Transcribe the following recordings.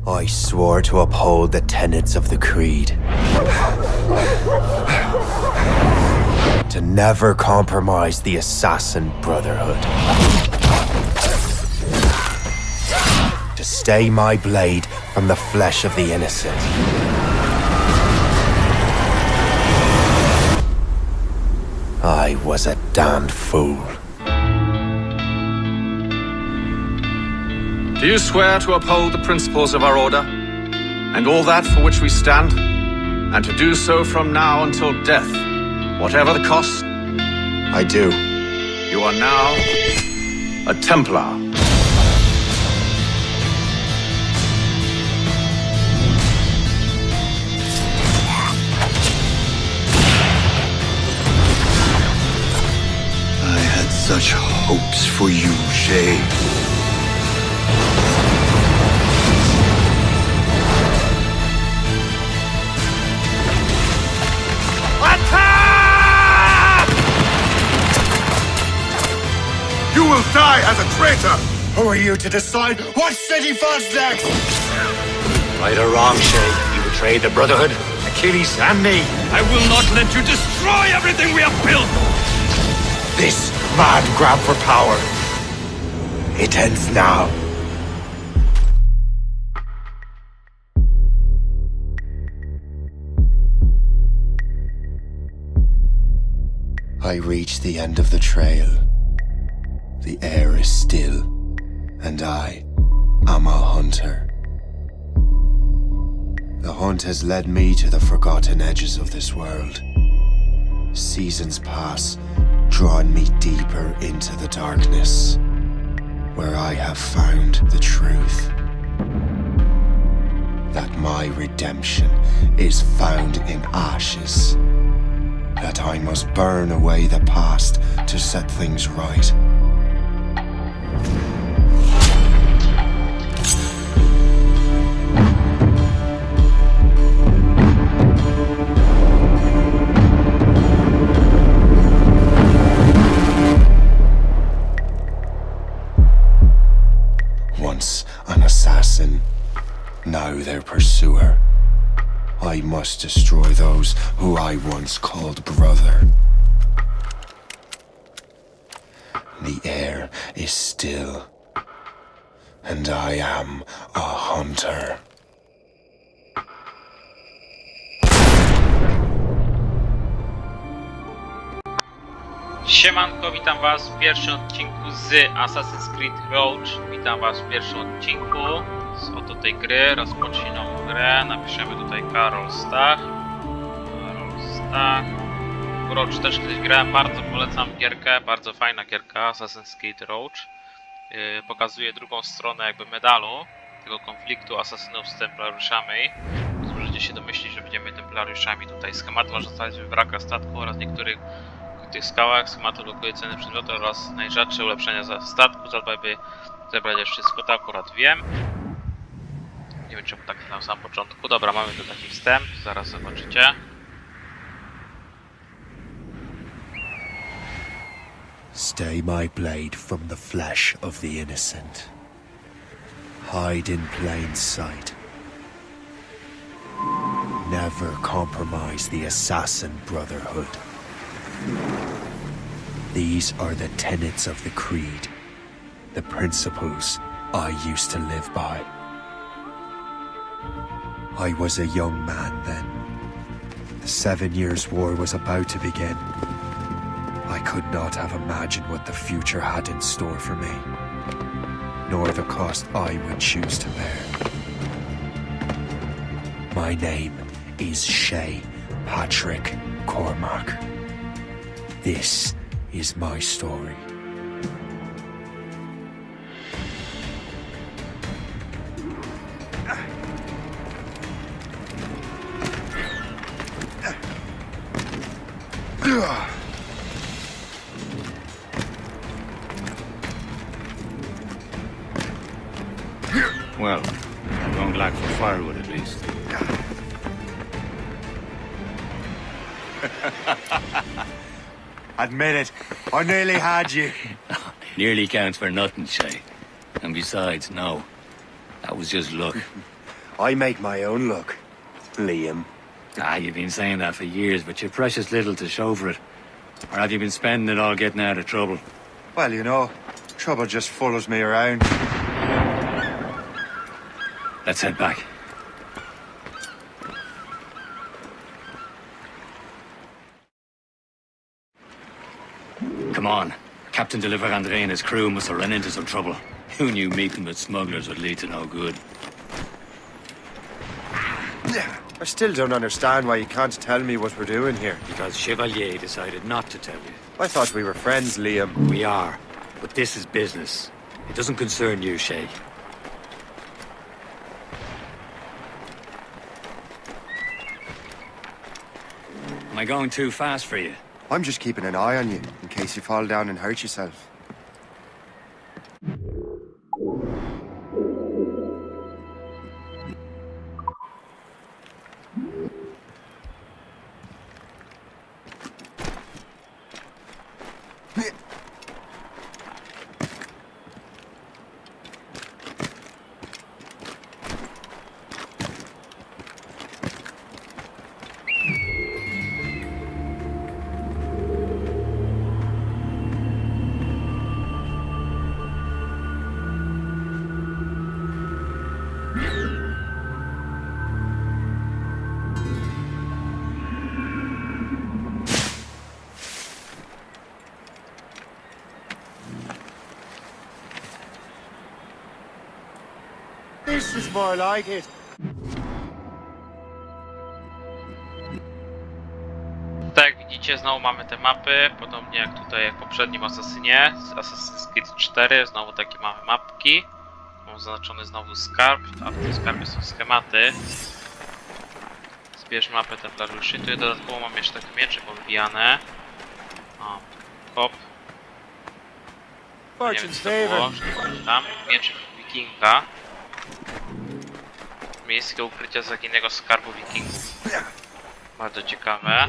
I swore to uphold the tenets of the creed. To never compromise the assassin brotherhood. To stay my blade from the flesh of the innocent. I was a damned fool. Do you swear to uphold the principles of our order, and all that for which we stand, and to do so from now until death, whatever the cost? I do. You are now a Templar. I had such hopes for you, Shay. You will die as a traitor! Who are you to decide what city falls next? Right or wrong, Shay, you betrayed the Brotherhood, Achilles and me. I will not let you destroy everything we have built! This mad grab for power. It ends now. I reach the end of the trail. The air is still, and I am a hunter. The hunt has led me to the forgotten edges of this world. Seasons pass, drawing me deeper into the darkness, where I have found the truth. That my redemption is found in ashes. That I must burn away the past to set things right. Once an assassin, now their pursuer. I must destroy those who I once called brother. The air is still, and I am a hunter. Siemanko, witam was w pierwszym odcinku z Assassin's Creed Roach. Witam was w pierwszym odcinku z oto tej gry. Rozpocznij nową grę. Napiszemy tutaj Karol Stach. W Roach też kiedyś grałem, bardzo polecam gierkę, bardzo fajna gierka, Assassin's Creed Roach. Pokazuje drugą stronę jakby medalu tego konfliktu asasynów z Templariuszami. Możecie się domyślić, że będziemy Templariuszami. Tutaj schematy można znaleźć w wrakach statku oraz niektórych tych skałach. Schematy lokuje ceny przedmiotu oraz najrzadsze ulepszenia za statku. Zadbaj, by zebrać wszystko, to akurat wiem. Nie wiem, czemu tak na samym początku. Dobra, mamy tu taki wstęp, zaraz zobaczycie. Stay my blade from the flesh of the innocent. Hide in plain sight. Never compromise the assassin brotherhood. These are the tenets of the creed, the principles I used to live by. I was a young man then. The 7 Years' War was about to begin. I could not have imagined what the future had in store for me, nor the cost I would choose to bear. My name is Shay Patrick Cormac. This is my story. Well, going black for firewood at least. Admit it, I nearly had you. Nearly counts for nothing, Shay. And besides, no. That was just luck. I make my own luck, Liam. Ah, you've been saying that for years, but you've precious little to show for it. Or have you been spending it all getting out of trouble? Well, you know, trouble just follows me around. Let's head back. Come on. Captain de Andre and his crew must have run into some trouble. Who knew meeting with smugglers would lead to no good? I still don't understand why you can't tell me what we're doing here. Because Chevalier decided not to tell you. I thought we were friends, Liam. We are, but this is business. It doesn't concern you, Shay. Am I going too fast for you? I'm just keeping an eye on you, in case you fall down and hurt yourself. This is more like it. Tak jak widzicie, znowu mamy te mapy, podobnie jak tutaj jak w poprzednim Asasynie, Assassin's Creed 4, znowu takie mamy mapki. Mam zaznaczony znowu skarb, a w tym skarbie są schematy. Zbierz mapę Templariuszy, tu dodatkowo mam jeszcze takie miecze powybijane. O, hop. Nie wiem co to było, że to pamiętam. Miecz wikinga. Miejskie ukrycia zaginionego skarbu wikingów. Bardzo ciekawe.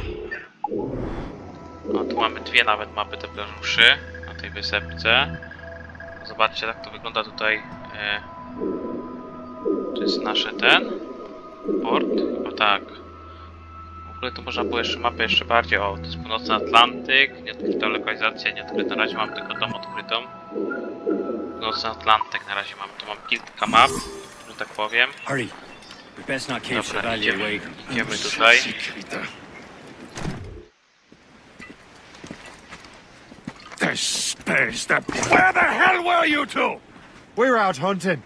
O, tu mamy dwie nawet mapy Templariuszy na tej wysepce. Zobaczcie, jak to wygląda tutaj. To jest nasze port? Chyba tak. W ogóle to można było jeszcze mapę jeszcze bardziej. O, to jest północny Atlantyk. Nieodkryta lokalizacja, nieodkryta. Na razie mam tylko tą odkrytą. Północny Atlantyk na razie mam. Tu mam kilka map, że tak powiem. Hurry. We best not keep Dobra, Chevalier away. idziemy tutaj. Where the hell were you two? We're out hunting.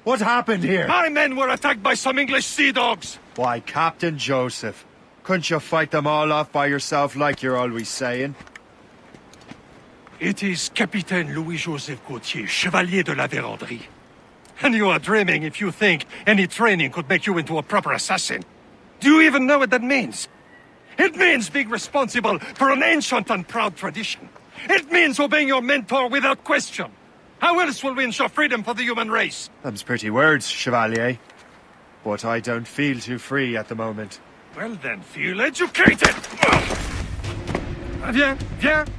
What happened here? My men were attacked by some English sea dogs. Why, Captain Joseph. Couldn't you fight them all off by yourself like you're always saying? It is Capitaine Louis-Joseph Gauthier, Chevalier de la Vérendrye. And you are dreaming if you think any training could make you into a proper assassin. Do you even know what that means? It means being responsible for an ancient and proud tradition. It means obeying your mentor without question. How else will we ensure freedom for the human race? Them's pretty words, Chevalier. But I don't feel too free at the moment. Well then, feel educated! Viens, viens!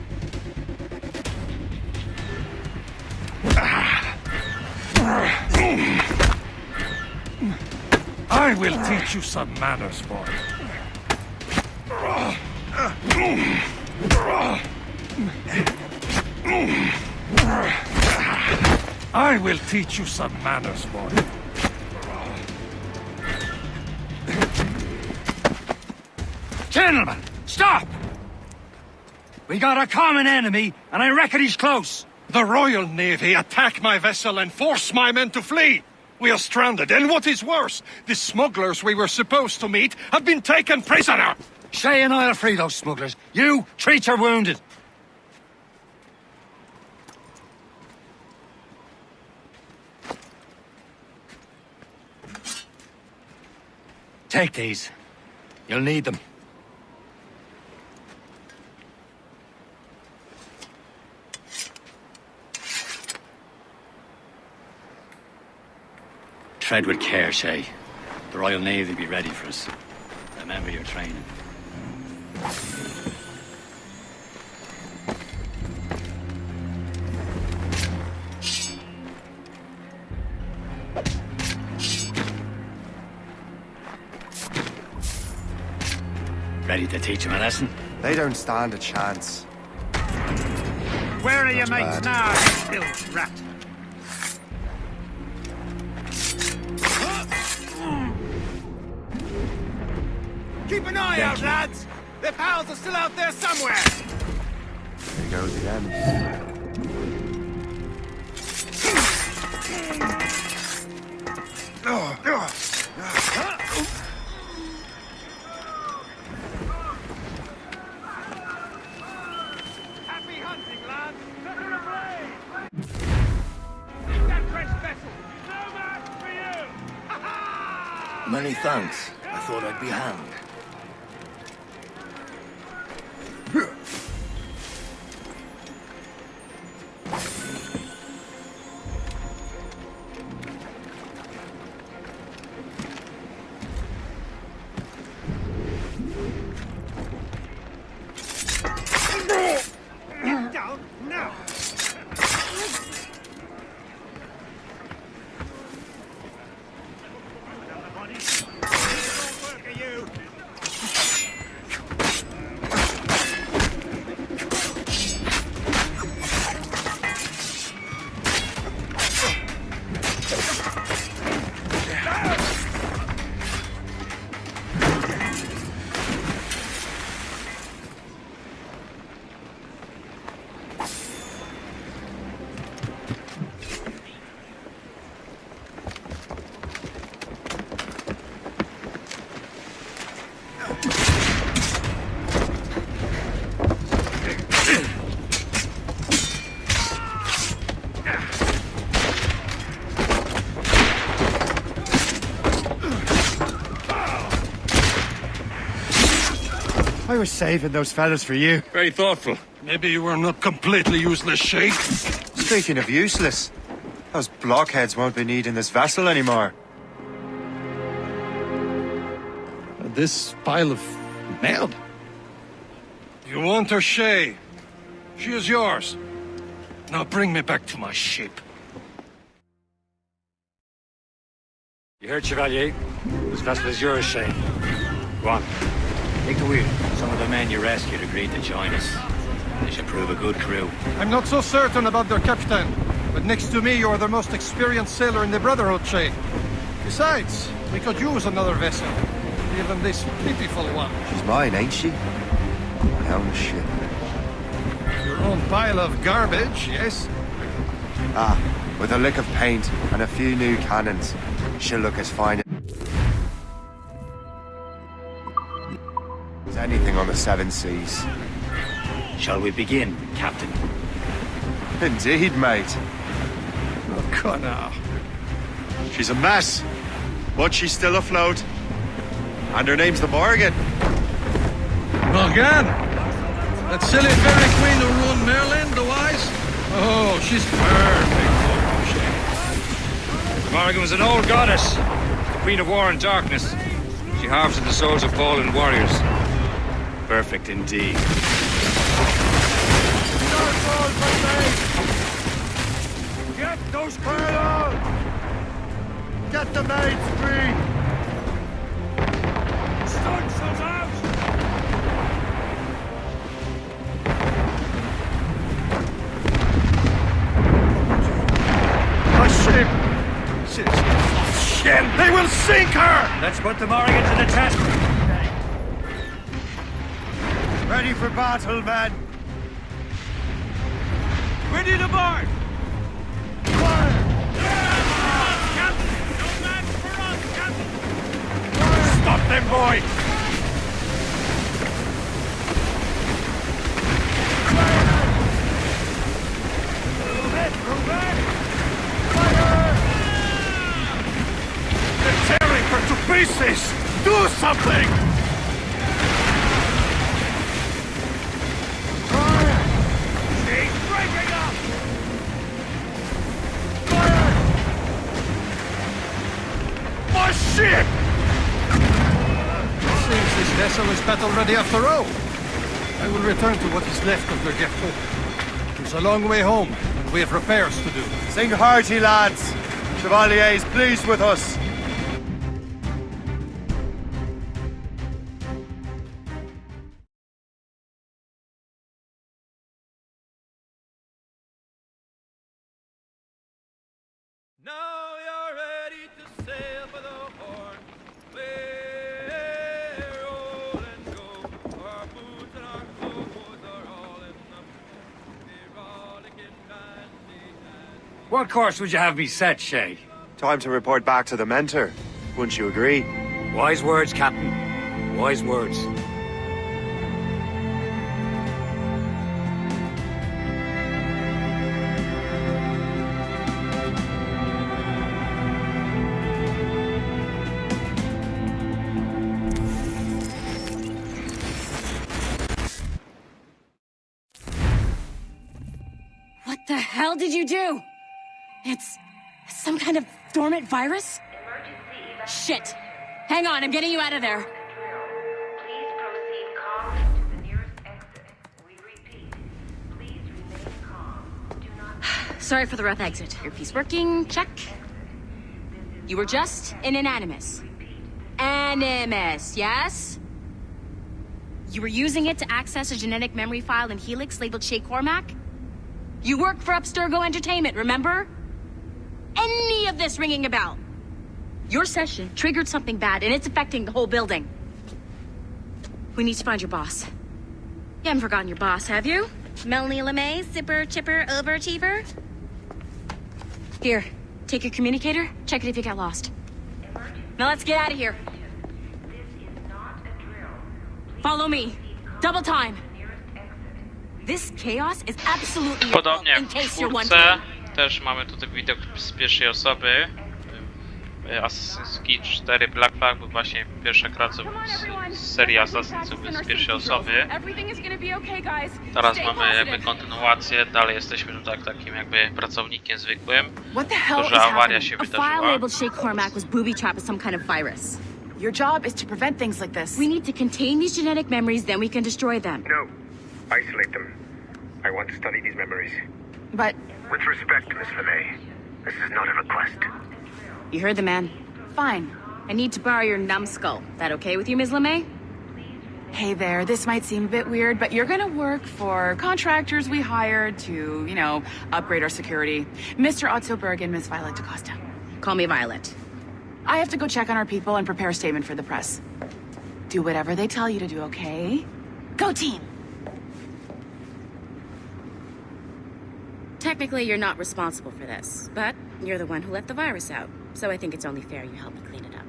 I will teach you some manners, boy. I will teach you some manners, boy. Gentlemen, stop! We got a common enemy, and I reckon he's close. The Royal Navy attack my vessel and force my men to flee. We are stranded, and what is worse, the smugglers we were supposed to meet have been taken prisoner. Shay and I'll free those smugglers. You, treat your wounded. Take these. You'll need them. Tread with care, Shay. The Royal Navy will be ready for us. Remember your training. Ready to teach him a lesson? They don't stand a chance. Where are your Not mates bad. now, you still rat? Keep an eye out, lads! Their pals are still out there somewhere! There goes again. Happy hunting, lads! Better away! That fresh vessel! No match for you! Ha-ha! Many thanks. I thought I'd be hanged. Down now! Work are you? I was saving those fellas for you. Very thoughtful. Maybe you were not completely useless, Shay. Speaking of useless, those blockheads won't be needing this vessel anymore. This pile of mail? You want her, Shay? She is yours. Now bring me back to my ship. You heard, Chevalier? This vessel is yours, Shay. Go on. Take the wheel. Some of the men you rescued agreed to join us. They should prove a good crew. I'm not so certain about their captain, but next to me you're the most experienced sailor in the Brotherhood, Shay. Besides, we could use another vessel. Even this pitiful one. She's mine, ain't she? My own ship. Your own pile of garbage, yes? Ah, with a lick of paint and a few new cannons, she'll look as fine as anything on the seven seas. Shall we begin, Captain? Indeed, mate. Oh, Connor. She's a mess, but she's still afloat. And her name's the Morrigan. Morgan! That silly fairy queen who ruined Merlin, the wise? Oh, she's perfect. Morrigan was an old goddess, the queen of war and darkness. She harvested the souls of fallen warriors. Perfect indeed. Get those criminals! Get the maids free! Stunts out! My ship! Shit! They will sink her! Let's put the Morrigan to the test. Ready for battle, men. Ready to board! Stop them, boy! They're tearing her to pieces! Do something! She's breaking up! My ship! Seems this vessel is battle ready after all. I will return to what is left of Bractvo. It's a long way home, and we have repairs to do. Sing hearty, lads. Chevalier is pleased with us. What course would you have me set, Shay? Time to report back to the mentor. Wouldn't you agree? Wise words, Captain. Wise words. What the hell did you do? It's some kind of dormant virus? Shit. Hang on, I'm getting you out of there. Please proceed calmly to the nearest exit. We repeat, please remain calm. Do not... Sorry for the rough exit. Earpiece working, check. You were just in an animus. Animus, yes? You were using it to access a genetic memory file in Helix labeled Shay Cormac? You worked for Abstergo Entertainment, remember? Any of this ringing a bell? Your session triggered something bad, and it's affecting the whole building. We need to find your boss. You haven't forgotten your boss, have you? Melanie LeMay, zipper, chipper, overachiever? Here, take your communicator, check it if you got lost. Now let's get out of here. This is not a drill. Follow me. Double time. This chaos is absolutely your fault, Podobnie in w case you're czwórce wondering. też mamy tutaj widok z pierwszej osoby. Assassin's Creed 4 Black Flag był właśnie pierwsza gra z serii Assassin, co był z pierwszej osoby. Teraz mamy jakby kontynuację, dalej jesteśmy tutaj takim jakby pracownikiem zwykłym. Tylko że awaria się A file wydarzyła. labeled Shay Cormac was booby-trapped with some kind of virus. Your job is to prevent things like this. We need to contain these genetic memories, then we can destroy them. No. Isolate them. I want to study these memories. But With respect, Miss LeMay, this is not a request. You heard the man. fine. I need to borrow your numbskull. That okay with you, Ms. LeMay? Hey there, this might seem a bit weird, but you're gonna work for contractors we hired to, you know, upgrade our security. Mr. Ottoberg and Ms. Violet DaCosta. Call me Violet. I have to go check on our people and prepare a statement for the press. Do whatever they tell you to do, okay? Go team! Technically, you're not responsible for this, but you're the one who let the virus out, so I think it's only fair you help me clean it up.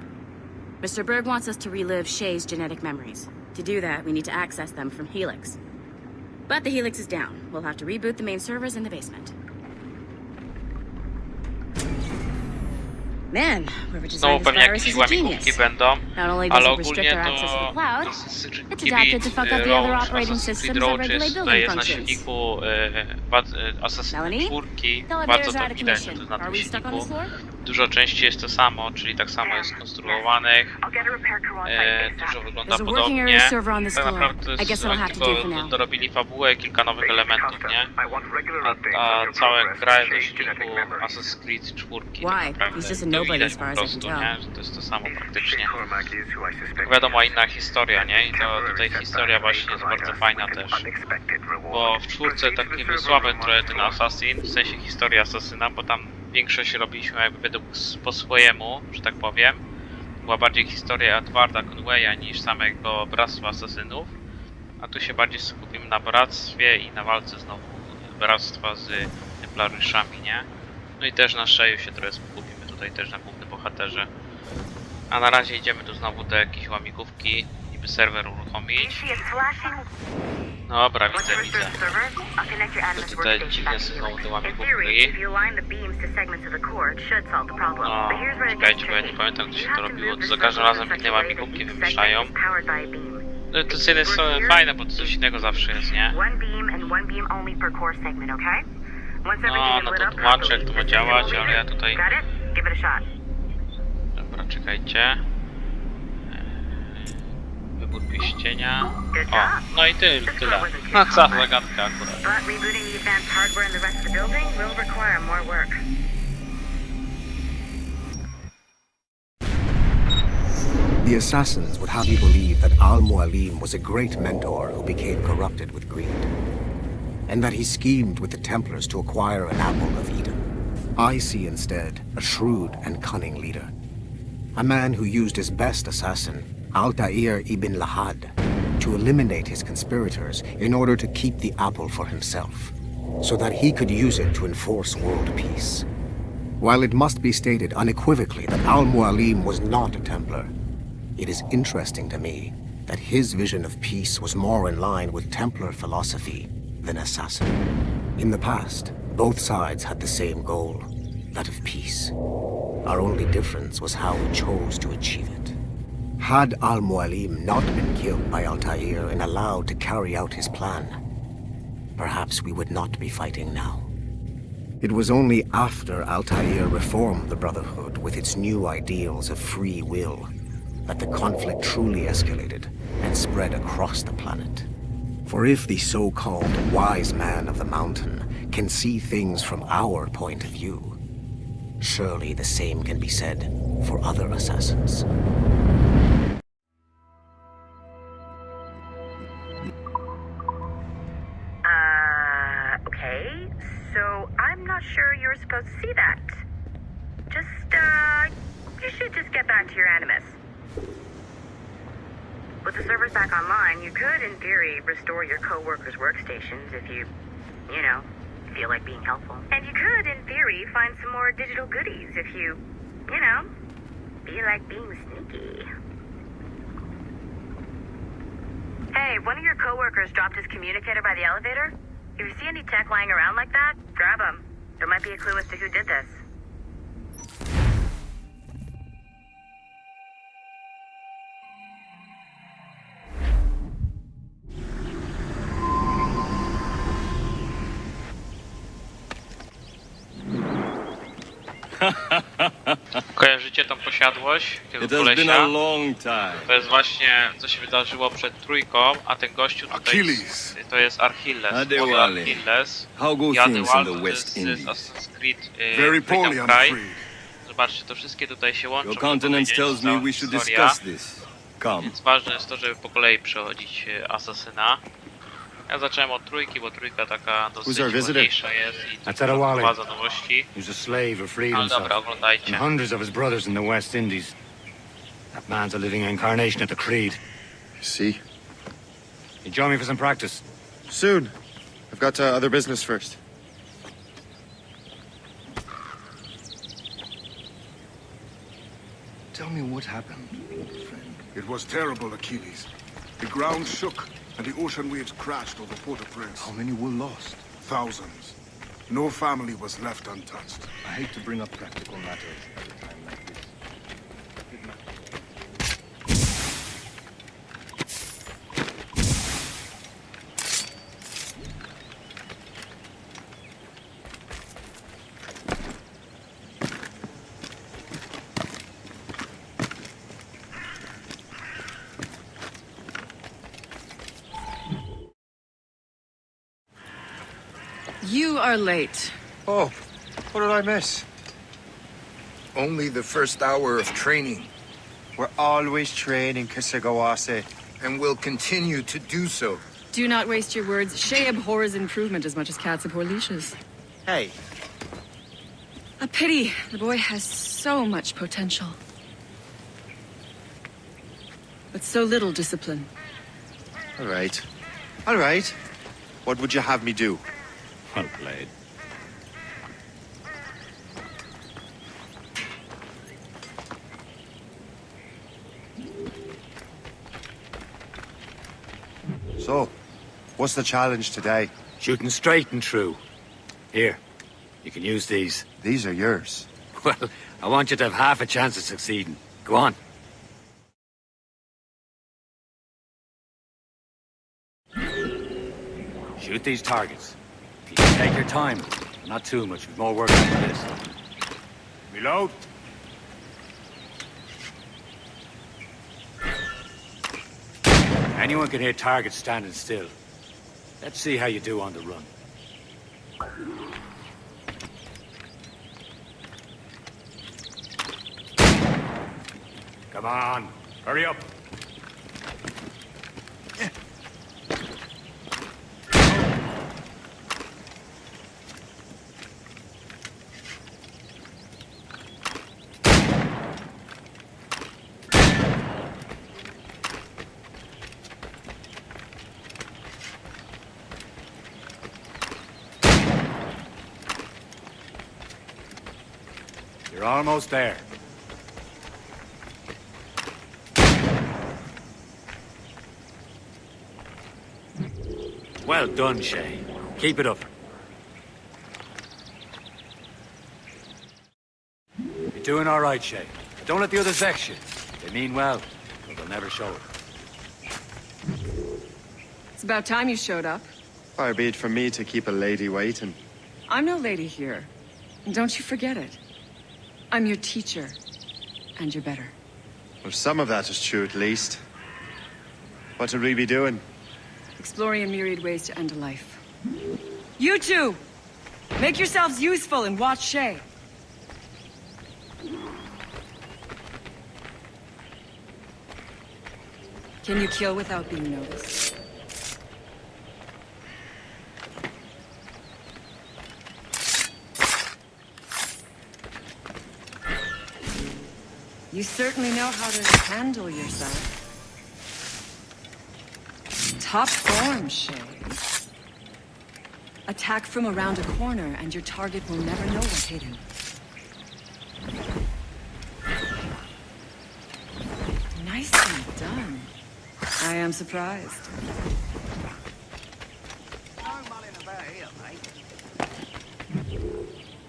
Mr. Berg wants us to relive Shay's genetic memories. To do that, we need to access them from Helix. But the Helix is down. We'll have to reboot the main servers in the basement. Man, whoever Znowu designed this pewnie virus jakieś is a łamigłówki genius. będą, Not only does ale it restrict ogólnie our access to the to cloud, Assassin's it's adapted to fuck up the other operating Assassin's systems Creed that Roach regulate jest, building jest na functions. silniku Asasyny Melanie? 4, The bardzo elevators to are out of widać, że commission. to na Are tym we stuck on this silniku floor? dużo części jest to samo, czyli tak samo jest skonstruowanych, I'll get a repair crew on site dużo ASAP. wygląda There's a working podobnie. area server on this Tak floor. naprawdę to I guess jest, it'll oni have to do for tylko now. dorobili fabułę i kilka nowych elementów, nie? I want regular updates A on your całe progress gra with jest Shay's do genetic silniku memories. Assassin's Creed 4, Why? tak naprawdę. He's just a To nobody widać as far po as I can prostu, tell. nie? Że to jest to samo praktycznie. Cormac is who I suspect. Wiadomo, inna historia, nie? I to tutaj historia właśnie jest bardzo fajna też. Bo w czwórce taki był słaby trochę ten Assassin, w sensie historia Asasyna, bo tam większość robiliśmy jakby według po swojemu, że tak powiem. Była bardziej historia Edwarda Conwaya niż samego bractwa asasynów. A tu się bardziej skupimy na bractwie i na walce znowu bractwa z Templariuszami, nie? No i też na Shayu się trochę skupimy tutaj też na głównym bohaterze. A na razie idziemy tu znowu do jakiejś łamigłówki, niby serwer uruchomić. Dobra, widzę. To tutaj dziwne są znowu te łamigłówki. No, czekajcie, bo ja nie pamiętam, gdzie się to robiło. To za każdym razem inne łamigłówki wymyślają. No to z jednej strony fajne, bo to coś innego zawsze jest, nie? No to tłumaczę, jak to ma działać, ale ja tutaj... Dobra, czekajcie. Wybór pieścienia. O, no i tyle. No co zagadka akurat. The assassins would have you believe that Al-Mualim was a great mentor who became corrupted with greed, and that he schemed with the Templars to acquire an apple of Eden. I see instead a shrewd and cunning leader, a man who used his best assassin, Altair ibn Lahad, to eliminate his conspirators in order to keep the apple for himself, so that he could use it to enforce world peace. While it must be stated unequivocally that Al-Mualim was not a Templar, it is interesting to me that his vision of peace was more in line with Templar philosophy than assassin. In the past, both sides had the same goal, that of peace. Our only difference was how we chose to achieve it. Had Al-Mualim not been killed by Altair and allowed to carry out his plan, perhaps we would not be fighting now. It was only after Altair reformed the Brotherhood with its new ideals of free will that the conflict truly escalated and spread across the planet. For if the so-called wise man of the mountain can see things from our point of view, surely the same can be said for other assassins. Okay, so I'm not sure you were supposed to see that. You should just get back to your animus. With the servers back online, you could, in theory, restore your co-workers' workstations if you feel like being helpful. And you could, in theory, find some more digital goodies if you feel like being sneaky. Hey, one of your co-workers dropped his communicator by the elevator. If you see any tech lying around like that, grab them. There might be a clue as to who did this. Kojarzycie tą posiadłość tego kolesia? To jest właśnie, co się wydarzyło przed trójką, a ten gościu tutaj to jest Achilles. Achilles. Jadewal to jest z Assassin's Creed Freedom Cry. Zobaczcie, to wszystkie tutaj się łączą. Historia. Więc ważne jest to, żeby po kolei przechodzić Asasyna. Ja zacząłem od trójki, bo trójka taka dosyć ładniejsza jest i wprowadza nowości. Ale dobra, oglądajcie. Hundreds of his brothers in the West Indies. That man's a living incarnation of the Creed. See? You join me for some practice? Soon. I've got other business first. Tell me what happened, old friend. It was terrible, Achilles. The ground shook, and the ocean waves crashed over Port-au-Prince. How many were lost? Thousands. No family was left untouched. I hate to bring up practical matters at a time like this. You are late. Oh, what did I miss? Only the first hour of training. We're always training, Kisagawase. And will continue to do so. Do not waste your words. Shay abhors improvement as much as cats abhor leashes. Hey. A pity. The boy has so much potential. But so little discipline. All right. All right. What would you have me do? Well played. So, what's the challenge today? Shooting straight and true. Here, you can use these. These are yours. Well, I want you to have half a chance of succeeding. Go on. Shoot these targets. You can take your time. Not too much. We've more work than this. Reload. Anyone can hit targets standing still. Let's see how you do on the run. Come on. Hurry up. You're almost there. Well done, Shay. Keep it up. You're doing all right, Shay. Don't let the others vex you. They mean well, but they'll never show it. It's about time you showed up. Far be it from me to keep a lady waiting. I'm no lady here. And don't you forget it. I'm your teacher. And you're better. Well, some of that is true, at least. What would we be doing? Exploring a myriad ways to end a life. You two! Make yourselves useful and watch Shay. Can you kill without being noticed? You certainly know how to handle yourself. Top form, Shay. Attack from around a corner, and your target will never know what's hidden. Nicely done. I am surprised.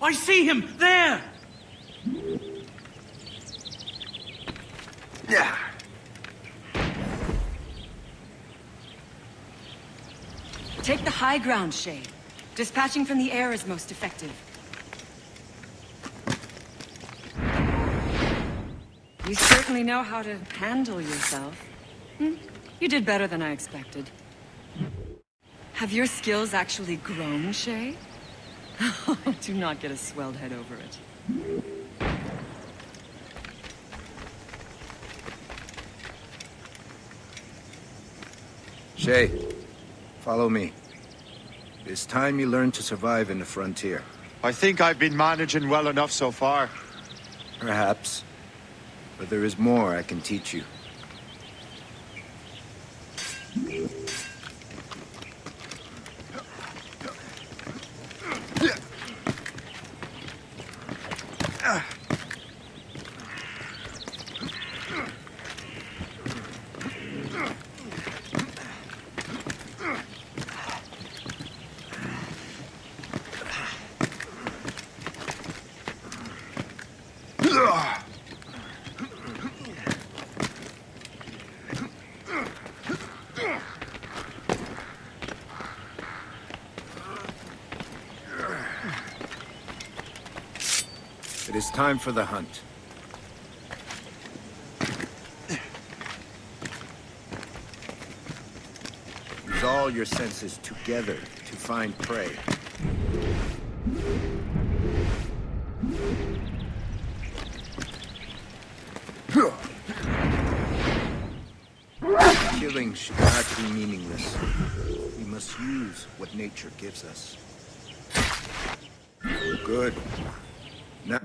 I see him! There! Yeah. Take the high ground, Shay. Dispatching from the air is most effective. You certainly know how to handle yourself. You did better than I expected. Have your skills actually grown, Shay? Do not get a swelled head over it. Shay, follow me. It's time you learn to survive in the frontier. I think I've been managing well enough so far. Perhaps. But there is more I can teach you. It is time for the hunt. Use all your senses together to find prey. Killing should not be meaningless. We must use what nature gives us. Good. Now...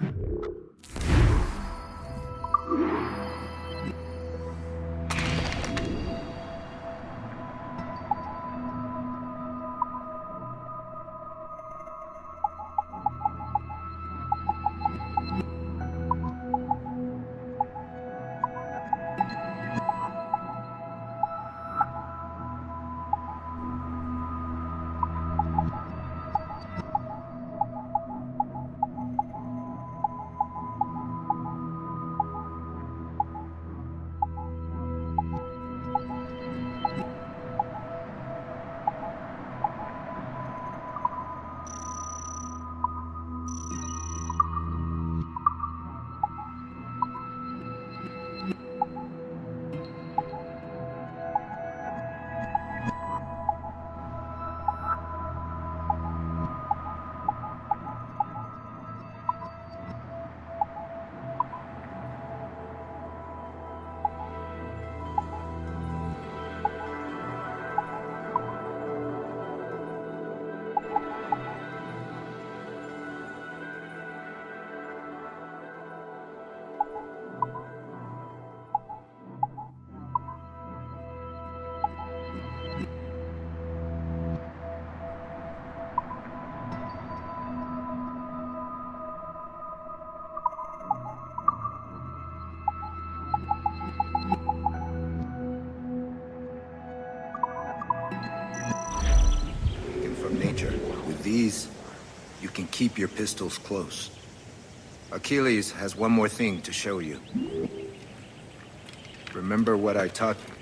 these, you can keep your pistols close. Achilles has one more thing to show you. Remember what I taught you?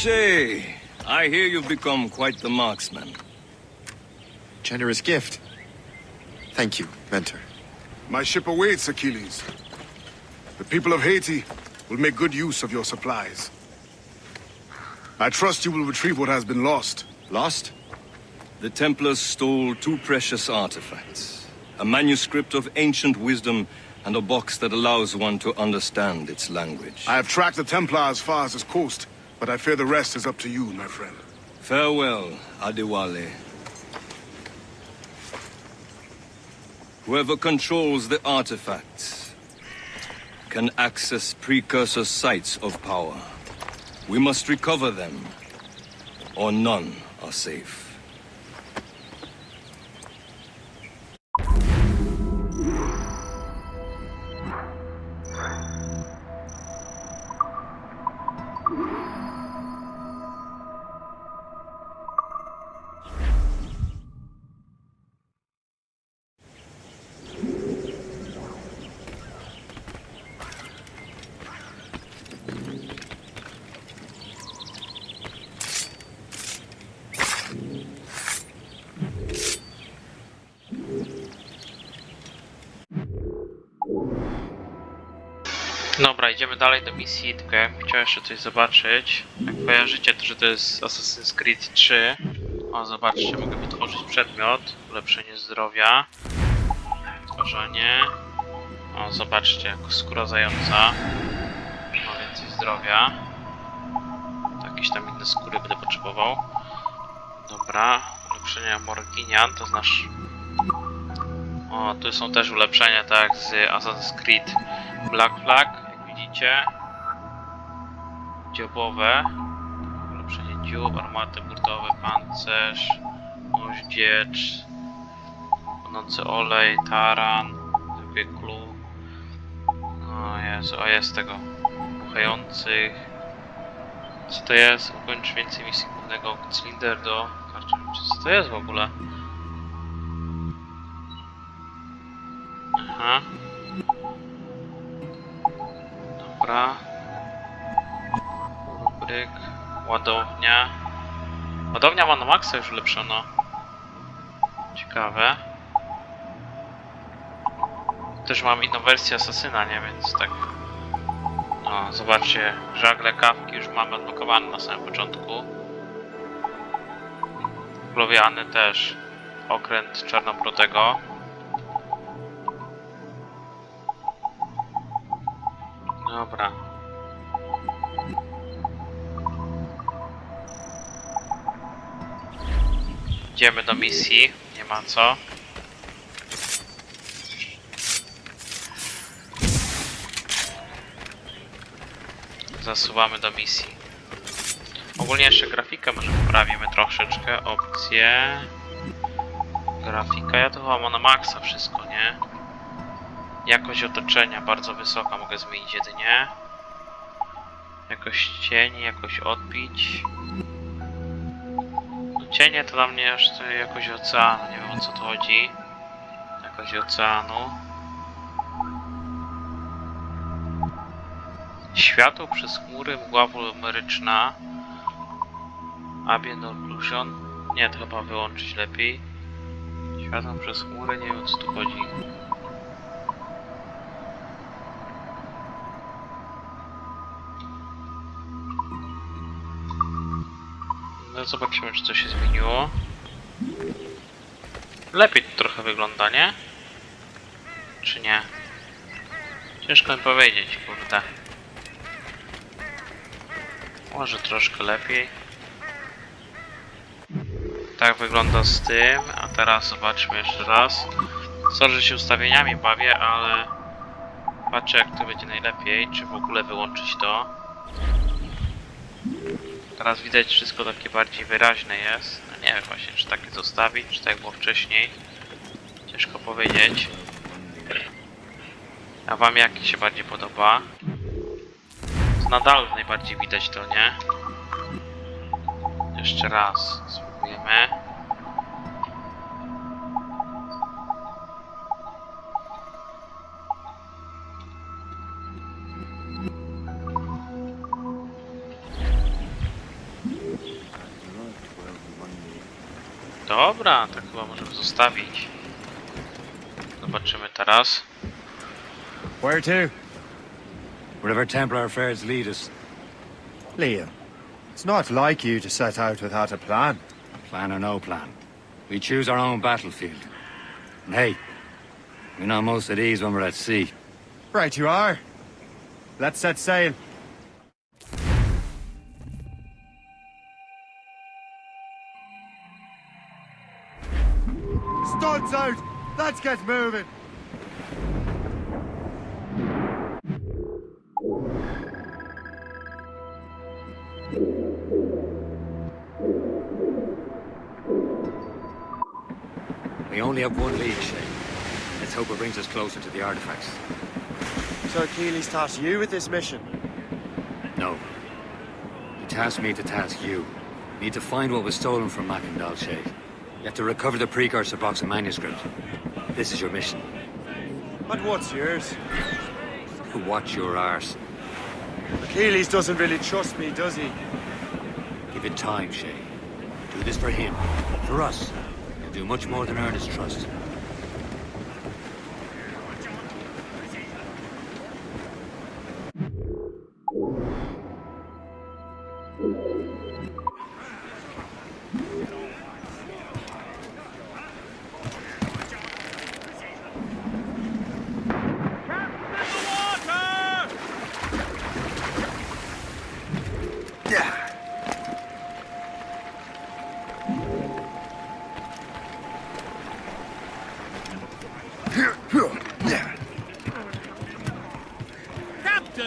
Shay, I hear you've become quite the marksman. Generous gift. Thank you, mentor. My ship awaits, Achilles. The people of Haiti will make good use of your supplies. I trust you will retrieve what has been lost. Lost? The Templars stole 2 precious artifacts. A manuscript of ancient wisdom and a box that allows one to understand its language. I have tracked the Templar as far as this coast, but I fear the rest is up to you, my friend. Farewell, Adewale. Whoever controls the artifacts can access precursor sites of power. We must recover them, or none are safe. Dobra, idziemy dalej do misji, tylko ja bym chciał jeszcze coś zobaczyć. Jak kojarzycie to, że to jest Assassin's Creed 3. O, zobaczcie, mogę wytworzyć przedmiot, ulepszenie zdrowia, tworzenie. O, zobaczcie, jako skóra zająca. Ma więcej zdrowia. Jakieś tam inne skóry będę potrzebował. Dobra, ulepszenia Morrigan, to znasz... O, tu są też ulepszenia, tak, z Assassin's Creed Black Flag, jak widzicie. Dziobowe. Ulepszenie dziób, armaty burtowe, pancerz, moździerz, płonący olej, taran, wyklu. O Jezu, o jest tego. Buchających. Co to jest? Ukończ więcej misji głównego. Cylinder do karty. Co to jest w ogóle? Aha. Dobra. Rubryk. Ładownia. Ładownia ma na maksa już ulepszono. Ciekawe. Też mam inną wersję Asasyna, nie? Więc tak... No, zobaczcie. Żagle kawki już mamy odblokowane na samym początku. Blowiany też. Okręt czarno-białego. Dobra. Idziemy do misji, nie ma co. Zasuwamy do misji. Ogólnie jeszcze grafikę może poprawimy troszeczkę. Opcje. Grafika, ja to chyba mam na maksa wszystko, nie? Jakość otoczenia bardzo wysoka, mogę zmienić jedynie. Jakość cieni, jakość odbić. No, cienie to dla mnie aż to jakość oceanu, nie wiem o co tu chodzi. Jakość oceanu. Światło przez chmury, mgła wolumeryczna. Ambient occlusion. Nie, to chyba wyłączyć lepiej. Światło przez chmury, nie wiem o co tu chodzi. No zobaczymy, czy coś się zmieniło. Lepiej to trochę wygląda, nie? Czy nie? Ciężko mi powiedzieć, kurde. Może troszkę lepiej. Tak wygląda z tym, a teraz zobaczmy jeszcze raz. Sorry, że się ustawieniami bawię, ale patrzę, jak to będzie najlepiej, czy w ogóle wyłączyć to. Teraz widać wszystko takie bardziej wyraźne jest. No nie wiem właśnie, czy takie zostawić, czy tak było wcześniej. Ciężko powiedzieć. A wam jaki się bardziej podoba? Z nadal najbardziej widać to, nie? Jeszcze raz spróbujemy. Dobra, tak chyba możemy zostawić. Zobaczymy teraz. Where to? Wherever Templar affairs lead us. Liam, it's not like you to set out without a plan. Plan or no plan. We choose our own battlefield. And hey, we know most of these when we're at sea. Right you are. Let's set sail. Studs out! Let's get moving! We only have one lead, Shay. Let's hope it brings us closer to the artifacts. So Achilles tasked you with this mission? No. He tasked me to task you. We need to find what was stolen from Mackendal, Shay. You have to recover the precursor box of manuscript. This is your mission. And what's yours? Watch your arse. Achilles doesn't really trust me, does he? Give it time, Shay. Do this for him. For us. You'll do much more than earn his trust.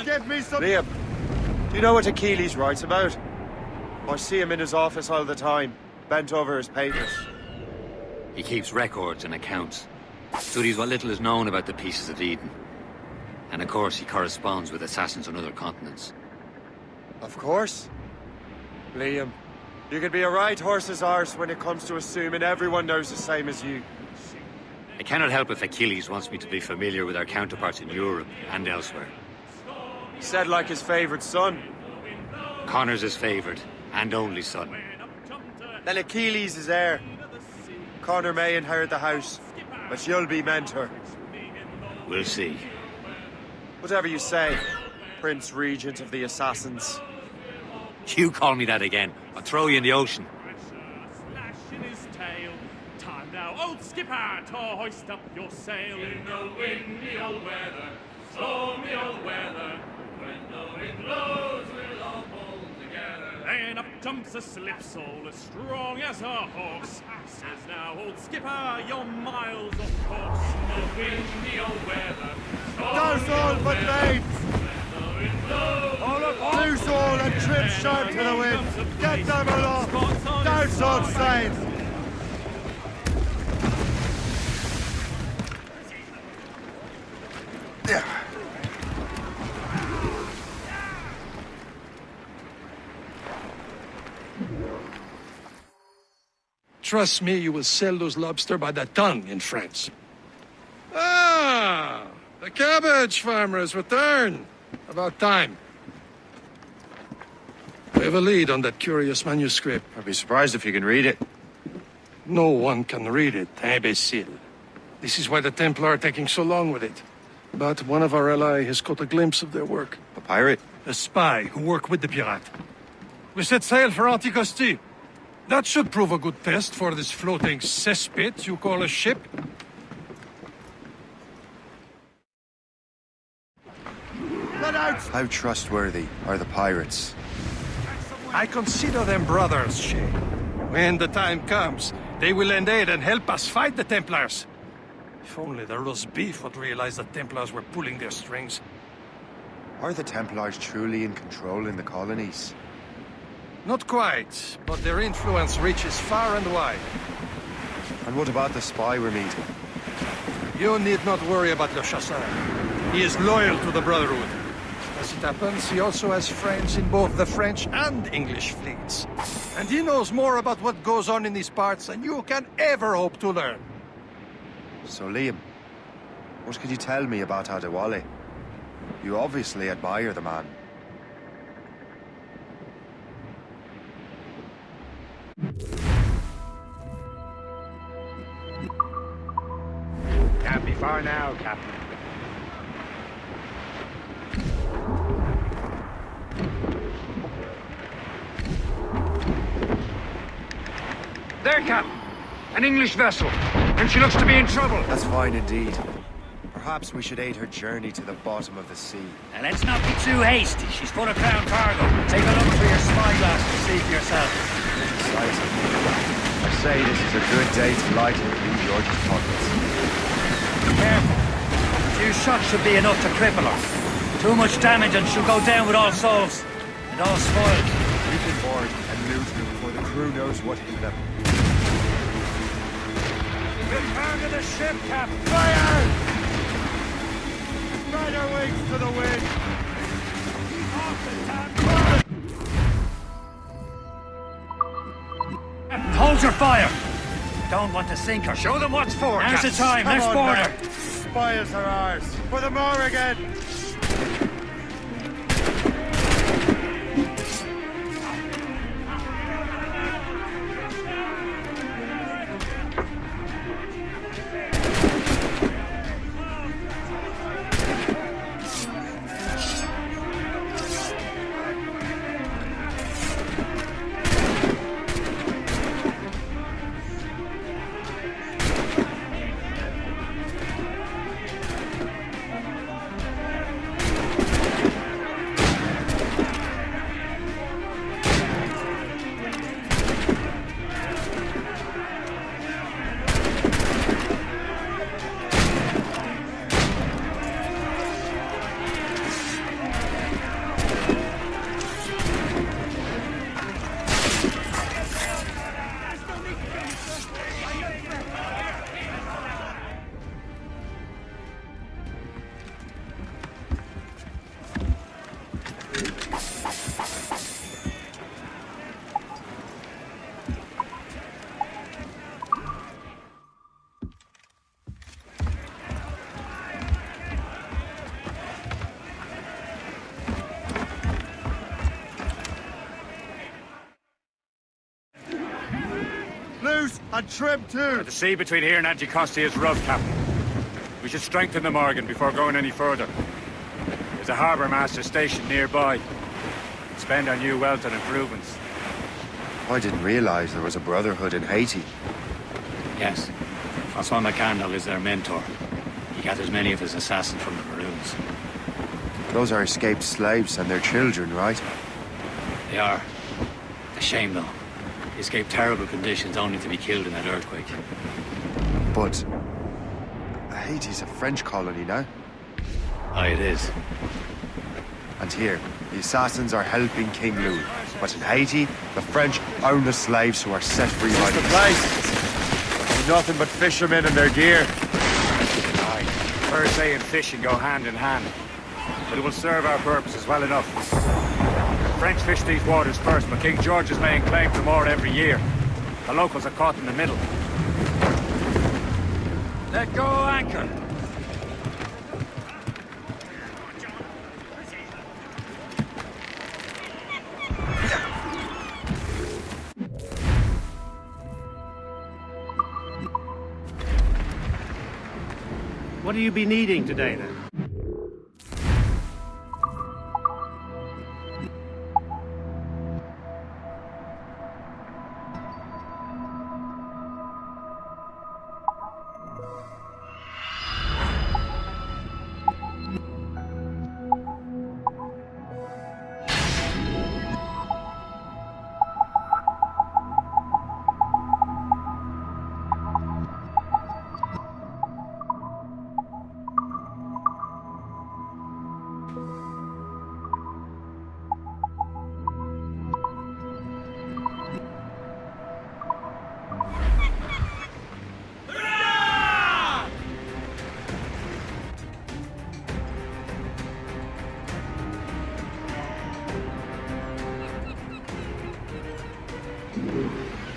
Give me some... Liam, do you know what Achilles writes about? I see him in his office all the time, bent over his papers. He keeps records and accounts. Studies what little is known about the pieces of Eden. And of course, he corresponds with assassins on other continents. Of course. Liam, you can be a right horse's arse when it comes to assuming everyone knows the same as you. I cannot help if Achilles wants me to be familiar with our counterparts in Europe and elsewhere. Said like his favourite son. Connor's his favourite, and only son. Then Achilles is heir. Connor may inherit the house, but you'll be mentor. We'll see. Whatever you say, Prince Regent of the Assassins. You call me that again, I'll throw you in the ocean. Time now, old skipper, to hoist up your sail in the windy old weather, stormy old weather. When the wind blows, we'll all pull together. Then up jumps a slipsoul as strong as a horse. Says now, old skipper, you're miles off course. In the windy old weather. Douse all but mates! Loose all and trim sharp to the wind. Get them aloft. Douse all sails. Trust me, you will sell those lobster by the ton in France. Ah, the cabbage farmer has returned. About time. We have a lead on that curious manuscript. I'd be surprised if you can read it. No one can read it, imbecile. This is why the Templar are taking so long with it. But one of our allies has caught a glimpse of their work. A pirate? A spy who worked with the pirate. We set sail for Anticosti. That should prove a good test for this floating cesspit you call a ship. How trustworthy are the pirates? I consider them brothers, Shay. When the time comes, they will lend aid and help us fight the Templars. If only the roast beef would realize the Templars were pulling their strings. Are the Templars truly in control in the colonies? Not quite, but their influence reaches far and wide. And what about the spy we're meeting? You need not worry about Le Chasseur. He is loyal to the Brotherhood. As it happens, he also has friends in both the French and English fleets. And he knows more about what goes on in these parts than you can ever hope to learn. So Liam, what can you tell me about Adewale? You obviously admire the man. Can't be far now, Captain. There, Captain! An English vessel, and she looks to be in trouble. That's fine indeed. Perhaps we should aid her journey to the bottom of the sea. Now, let's not be too hasty. She's full of crown cargo. Take a look through your spyglass to see for yourself. Exciting. I say this is a good day to lighten King George's pockets. Careful. A few shots should be enough to cripple her. Too much damage and she'll go down with all souls. And all spoiled. Leap on board and loot her before the crew knows what hit them. Get down to the ship, Captain! Fire! Spread our wings to the wind! Keep off the damn Hold your fire! Don't want to sink her. Show them what's for. Now's the time. Let's board her. Spoils are ours. For the Morrigan! Loose and trim too! The sea between here and Anticosti is rough, Captain. We should strengthen the Morrigan before going any further. There's a harbour master stationed nearby. Spend our new wealth on improvements. I didn't realize there was a brotherhood in Haiti. Yes. Francois McCandle is their mentor. He gathers many of his assassins from the Maroons. Those are escaped slaves and their children, right? They are. A shame, though. They escaped terrible conditions only to be killed in that earthquake. But Haiti's a French colony now. Aye, it is. And here, the assassins are helping King Louis. But in Haiti, the French own the slaves who are set free by the place. Nothing but fishermen and their gear. Aye. First aid and fishing go hand in hand. But it will serve our purposes well enough. The French fish these waters first, but King George is laying claim to more every year. The locals are caught in the middle. Let go anchor! What do you be needing today, then?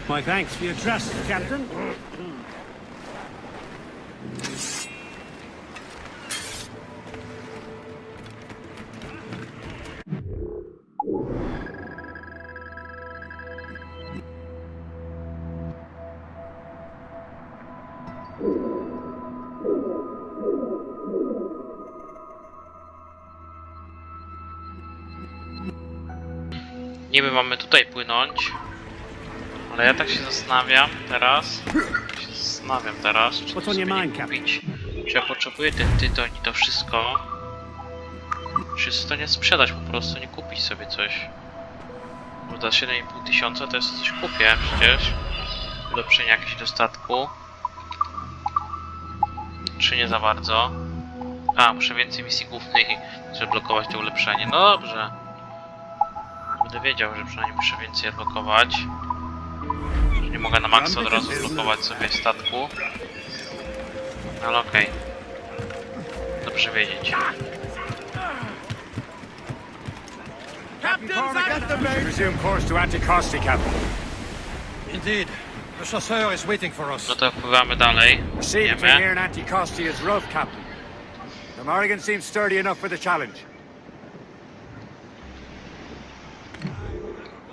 My thanks for your trust, Captain. Niby mamy tutaj płynąć, ale ja tak się zastanawiam teraz, czy to sobie nie kupić, czy ja potrzebuję ten tytoń i to wszystko, czy to nie sprzedać po prostu, nie kupić sobie coś. Bo za 7,5 tysiąca to jest coś kupię przecież, ulepszenie jakieś do statku, czy nie za bardzo. A, muszę więcej misji głównych, żeby blokować to ulepszenie, no dobrze. Będę wiedział, że przynajmniej muszę więcej odblokować. Że nie mogę na maksa od razu odblokować sobie statku. Ale okej. Dobrze wiedzieć. Resume course to Anticosti, Captain. Indeed. The chasseur is waiting for us. No to wpływamy dalej. See if here in Anticosti is rough, Captain. The Morrigan seems sturdy enough for the challenge.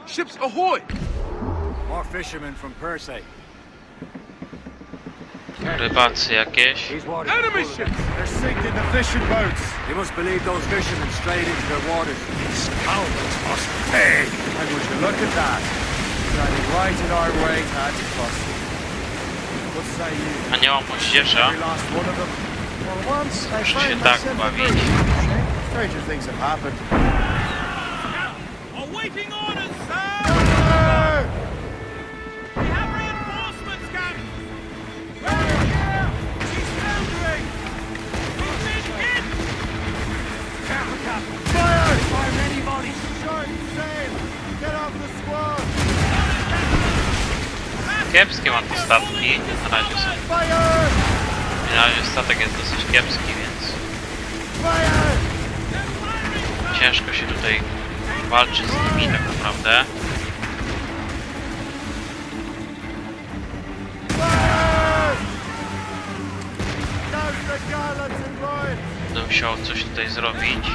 Ships ahoy! More fishermen from Persay. Rybacy jakieś. Enemy ships! They're sinking the fishing boats! You must believe those fishermen strayed into their waters. Scoundrels must pay! And would you look at that? Standing right in our way to Anticosti. What say you? A nie mam moździerza. We lost one of them. For once, I Muszę się find tak myself bawić. afraid. Stranger things have happened. Awaiting orders, sir! We have reinforcements, Captain! She's foundering! We've been hit! Careful, Captain! Fire! Fire anybody! Short sail! Get off the squad! Kiepskie mam te statki. Na razie są. Fire! Na razie statek jest dosyć kiepski, więc Fire! ciężko się tutaj walczy z nimi tak naprawdę. Będę musiał coś tutaj zrobić.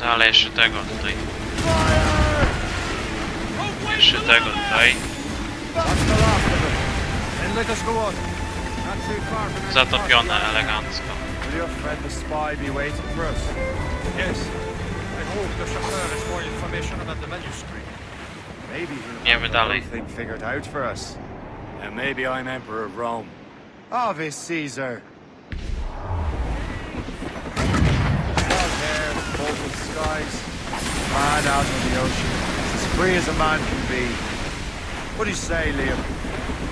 No, ale jeszcze tego tutaj. Jeszcze tego tutaj. Zatopione elegancko. Will your friend the spy be waiting for us? Yes. I hope the chasseur has more information about the manuscript. Maybe he'll Idziemy have the dalej. whole thing figured out for us. And maybe I'm Emperor of Rome. Obvious Caesar. Long hair, open skies, man out on the ocean, as free as a man can be. What do you say, Liam?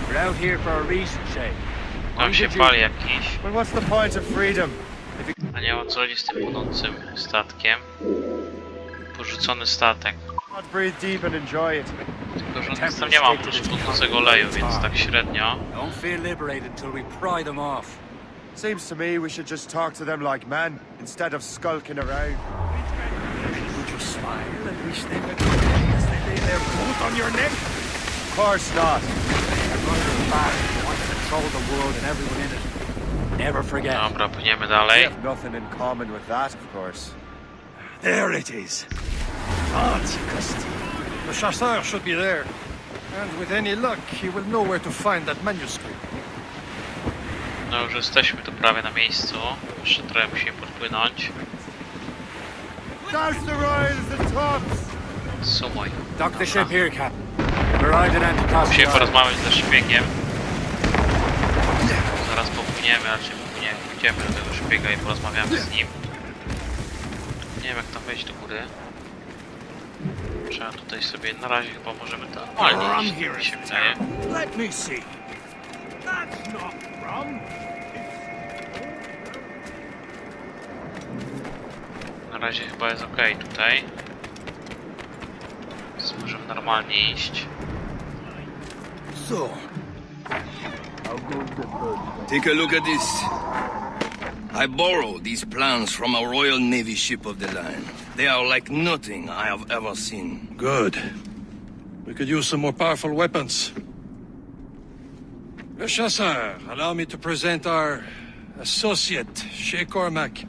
We're out here for a reason, Shay. Tam się pali jakiś. Well, what's the point of freedom? A nie ma co chodzi z tym płynącym statkiem. Porzucony statek. Not breathe deep and enjoy it. Tylko, że tam nie ma płynącego oleju, więc tak średnio. Don't feel liberated until we pry them off. Seems to me we should just talk to them like men instead of skulking around. Would you smile and wish them a good day as they lay their boot on your neck? Of course not. They're running back. They want to control the world and everyone in it. Never forget. Dobra, płyniemy We dalej. have nothing in common with that, of course. There it is. Anticosti. The chasseur should be there. And with any luck, he will know where to find that manuscript. No już jesteśmy tu prawie na miejscu. Jeszcze trochę musimy podpłynąć. Douse the royals the tops! Sumuj. Dock the ship here, Captain. We're arrived in Anticosti. Musimy porozmawiać ze szpiegiem. Zaraz popłyniemy, raczej pójdziemy do tego szpiega i porozmawiamy z nim. Nie wiem jak tam wejść do góry. Trzeba tutaj sobie na razie chyba możemy to normalnie iść, tak mi się wydaje. Let me see. That's not rum. Na razie chyba jest ok tutaj. Więc możemy normalnie iść. So, Take a look at this. I borrowed these plans from a Royal Navy ship of the line. They are like nothing I have ever seen. Good. We could use some more powerful weapons. Le Chasseur, allow me to present our associate, Shay Cormac.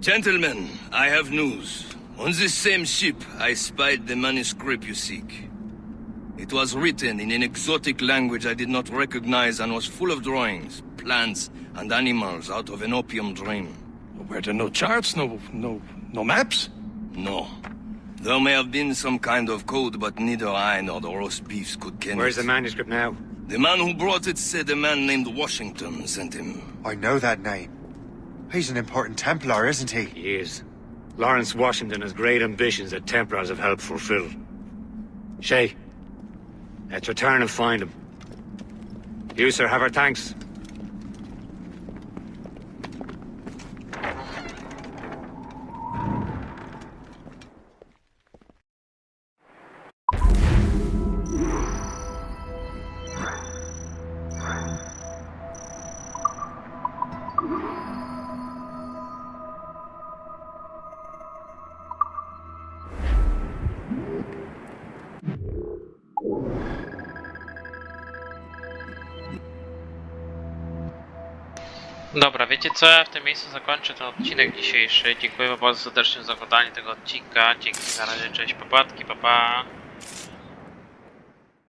Gentlemen, I have news. On this same ship, I spied the manuscript you seek. It was written in an exotic language I did not recognize and was full of drawings, plants, and animals out of an opium dream. Were there no charts, no maps? No. There may have been some kind of code, but neither I nor the roast beefs could ken it. Where's the manuscript now? The man who brought it said a man named Washington sent him. I know that name. He's an important Templar, isn't he? He is. Lawrence Washington has great ambitions that Templars have helped fulfill. Shay, let's return and find him. You, sir, have our thanks. Dobra, wiecie co? Ja w tym miejscu zakończę ten odcinek dzisiejszy. Dziękuję wam bardzo serdecznie za oglądanie tego odcinka. Dzięki, na razie, cześć, papatki, papa.